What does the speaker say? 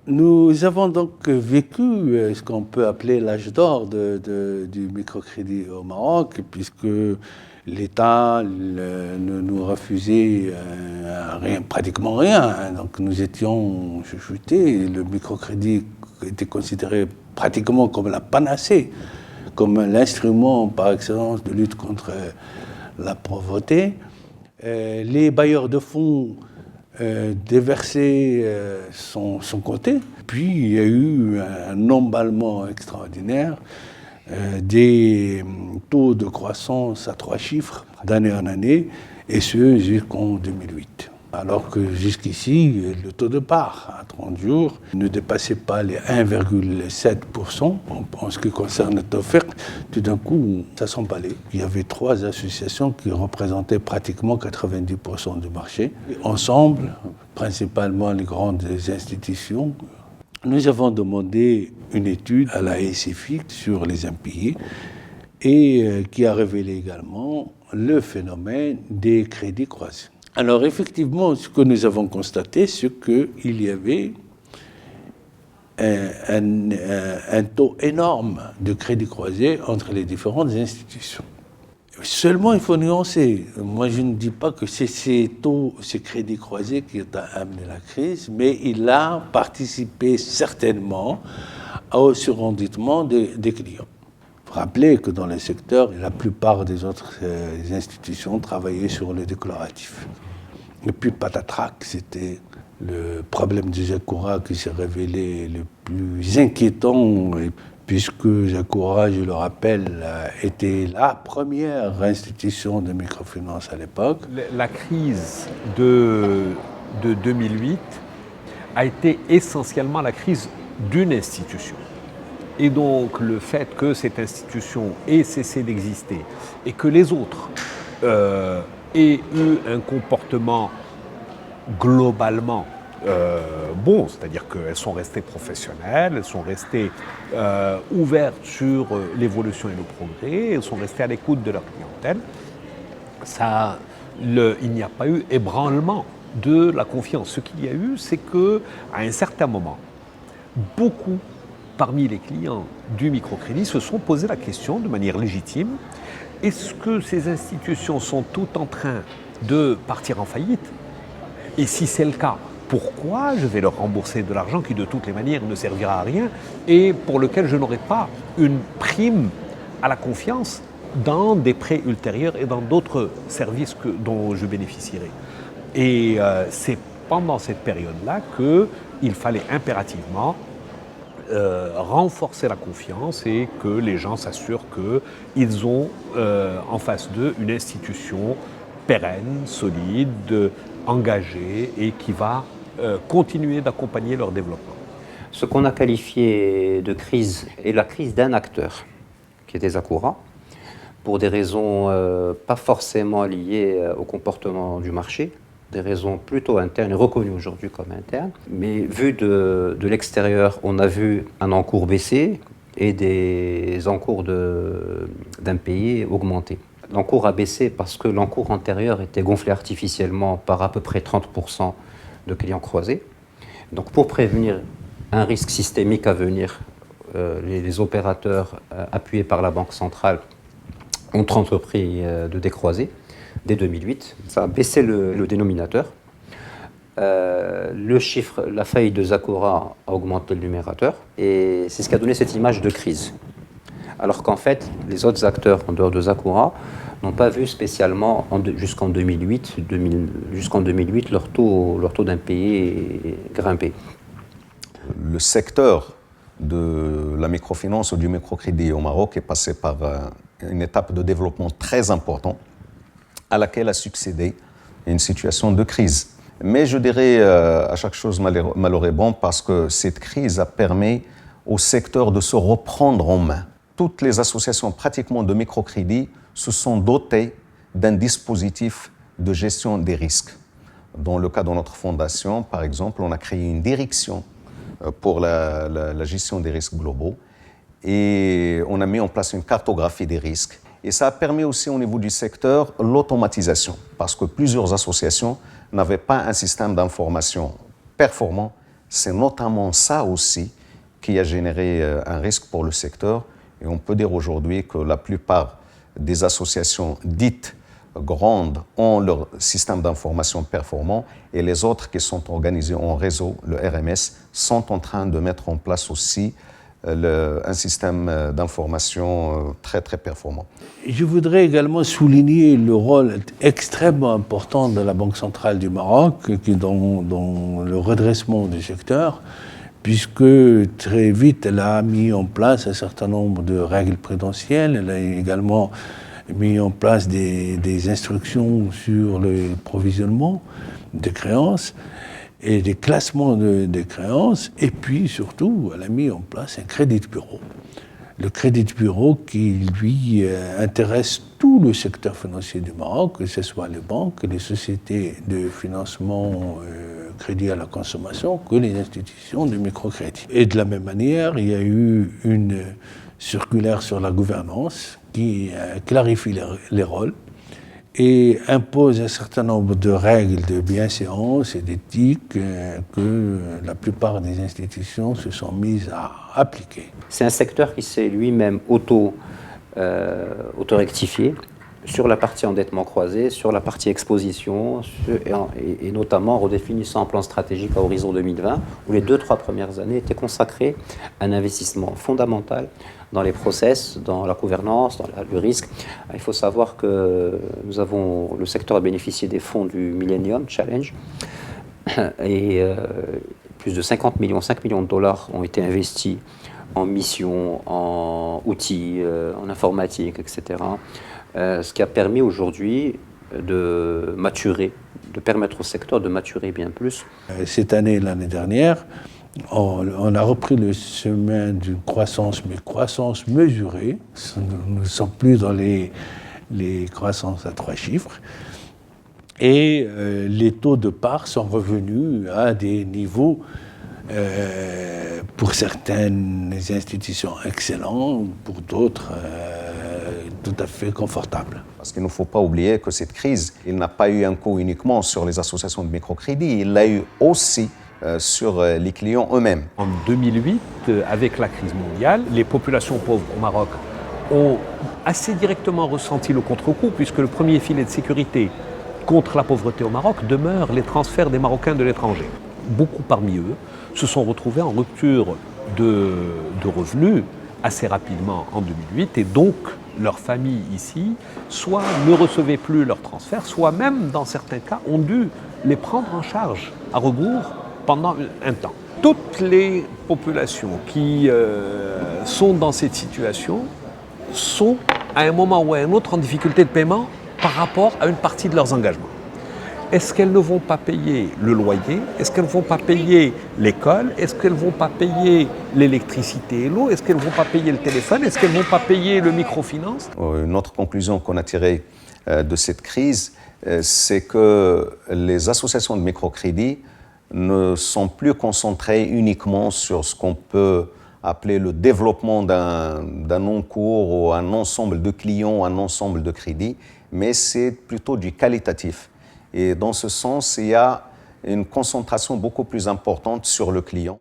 Nous avons donc vécu ce qu'on peut appeler l'âge d'or du microcrédit au Maroc, puisque l'État ne nous refusait rien, pratiquement rien, hein. Donc nous étions chuchotés. Le microcrédit était considéré pratiquement comme la panacée, comme l'instrument par excellence de lutte contre la pauvreté. Les bailleurs de fonds déversés sont cotés. Puis il y a eu un emballement extraordinaire, des taux de croissance à 3 chiffres d'année en année, et ce jusqu'en 2008. Alors que jusqu'ici, le taux de part à 30 jours ne dépassait pas les 1,7% en ce qui concerne notre offerte. Tout d'un coup, ça s'emballait. Il y avait 3 associations qui représentaient pratiquement 90% du marché. Et ensemble, principalement les grandes institutions, nous avons demandé une étude à la SFI sur les impayés et qui a révélé également le phénomène des crédits croisés. Alors effectivement, ce que nous avons constaté, c'est qu'il y avait un taux énorme de crédits croisés entre les différentes institutions. Seulement, il faut nuancer. Moi, je ne dis pas que c'est ces taux, ces crédits croisés qui ont amené la crise, mais il a participé certainement au surendettement des clients. Il faut rappeler que dans le secteur, la plupart des autres institutions travaillaient sur le déclaratif. Et puis, patatrac, c'était le problème de Jacoura qui s'est révélé le plus inquiétant, puisque Jacoura, je le rappelle, était la première institution de microfinance à l'époque. La crise de 2008 a été essentiellement la crise d'une institution. Et donc le fait que cette institution ait cessé d'exister et que les autres aient eu un comportement globalement bon, c'est-à-dire qu'elles sont restées professionnelles, elles sont restées ouvertes sur l'évolution et le progrès, elles sont restées à l'écoute de leur clientèle. Il n'y a pas eu ébranlement de la confiance. Ce qu'il y a eu, c'est qu'à un certain moment, beaucoup parmi les clients du microcrédit se sont posé la question de manière légitime, est-ce que ces institutions sont toutes en train de partir en faillite? Et si c'est le cas, pourquoi je vais leur rembourser de l'argent qui de toutes les manières ne servira à rien et pour lequel je n'aurai pas une prime à la confiance dans des prêts ultérieurs et dans d'autres services dont je bénéficierai? Et c'est pendant cette période-là qu'il fallait impérativement renforcer la confiance et que les gens s'assurent qu'ils ont en face d'eux une institution pérenne, solide, engagée et qui va continuer d'accompagner leur développement. Ce qu'on a qualifié de crise est la crise d'un acteur, qui était Jacoura, pour des raisons pas forcément liées au comportement du marché, des raisons plutôt internes, reconnues aujourd'hui comme internes. Mais vu de l'extérieur, on a vu un encours baisser et des encours d'impayés augmenter. L'encours a baissé parce que l'encours antérieur était gonflé artificiellement par à peu près 30% de clients croisés. Donc pour prévenir un risque systémique à venir, les opérateurs appuyés par la Banque centrale ont entrepris de décroiser. Dès 2008, ça a baissé le dénominateur. Le chiffre, la faillite de Jacoura a augmenté le numérateur et c'est ce qui a donné cette image de crise. Alors qu'en fait, les autres acteurs en dehors de Jacoura n'ont pas vu spécialement jusqu'en 2008 leur taux d'impayés grimper. Le secteur de la microfinance ou du microcrédit au Maroc est passé par une étape de développement très importante à laquelle a succédé une situation de crise. Mais je dirais à chaque chose malheur est bon parce que cette crise a permis au secteur de se reprendre en main. Toutes les associations pratiquement de microcrédit se sont dotées d'un dispositif de gestion des risques. Dans le cas de notre fondation, par exemple, on a créé une direction pour la gestion des risques globaux et on a mis en place une cartographie des risques. Et ça a permis aussi au niveau du secteur l'automatisation, parce que plusieurs associations n'avaient pas un système d'information performant C'est notamment ça aussi qui a généré un risque pour le secteur. Et on peut dire aujourd'hui que la plupart des associations dites grandes ont leur système d'information performant et les autres qui sont organisées en réseau, le RMS, sont en train de mettre en place aussi un système d'information très très performant. Je voudrais également souligner le rôle extrêmement important de la Banque centrale du Maroc dans le redressement du secteur, puisque très vite elle a mis en place un certain nombre de règles prudentielles. Elle a également mis en place des instructions sur le provisionnement des créances et des classements des créances, et puis surtout elle a mis en place un crédit bureau. Le crédit bureau qui, lui, intéresse tout le secteur financier du Maroc, que ce soit les banques, les sociétés de financement crédit à la consommation, que les institutions de microcrédit. Et de la même manière, il y a eu une circulaire sur la gouvernance qui clarifie les rôles et impose un certain nombre de règles de bienséance et d'éthique que la plupart des institutions se sont mises à appliquer. C'est un secteur qui s'est lui-même auto-rectifié sur la partie endettement croisé, sur la partie exposition, et notamment en redéfinissant un plan stratégique à horizon 2020, où les 2-3 premières années étaient consacrées à un investissement fondamental dans les process, dans la gouvernance, dans le risque. Il faut savoir que le secteur a bénéficié des fonds du Millennium Challenge, et plus de 5 millions de dollars ont été investis en missions, en outils, en informatique, etc. Ce qui a permis aujourd'hui de maturer, de permettre au secteur de maturer bien plus. Cette année et l'année dernière, on a repris le chemin d'une croissance, mais croissance mesurée. Nous ne sommes plus dans les croissances à 3 chiffres. Et les taux de part sont revenus à des niveaux, pour certaines institutions excellents, pour d'autres tout à fait confortables. Parce qu'il ne faut pas oublier que cette crise, il n'a pas eu un coup uniquement sur les associations de microcrédit, il l'a eu aussi sur les clients eux-mêmes. En 2008, avec la crise mondiale, les populations pauvres au Maroc ont assez directement ressenti le contre-coup, puisque le premier filet de sécurité contre la pauvreté au Maroc demeure les transferts des Marocains de l'étranger. Beaucoup parmi eux se sont retrouvés en rupture de revenus assez rapidement en 2008, et donc leurs familles ici, soit ne recevaient plus leurs transferts, soit même, dans certains cas, ont dû les prendre en charge à rebours pendant un temps. Toutes les populations qui sont dans cette situation sont, à un moment ou à un autre, en difficulté de paiement par rapport à une partie de leurs engagements. Est-ce qu'elles ne vont pas payer le loyer? Est-ce qu'elles ne vont pas payer l'école? Est-ce qu'elles ne vont pas payer l'électricité et l'eau? Est-ce qu'elles ne vont pas payer le téléphone? Est-ce qu'elles ne vont pas payer le microfinance? Une autre conclusion qu'on a tirée de cette crise, c'est que les associations de microcrédit ne sont plus concentrées uniquement sur ce qu'on peut appeler le développement d'un encours ou un ensemble de clients, un ensemble de crédits, mais c'est plutôt du qualitatif. Et dans ce sens, il y a une concentration beaucoup plus importante sur le client.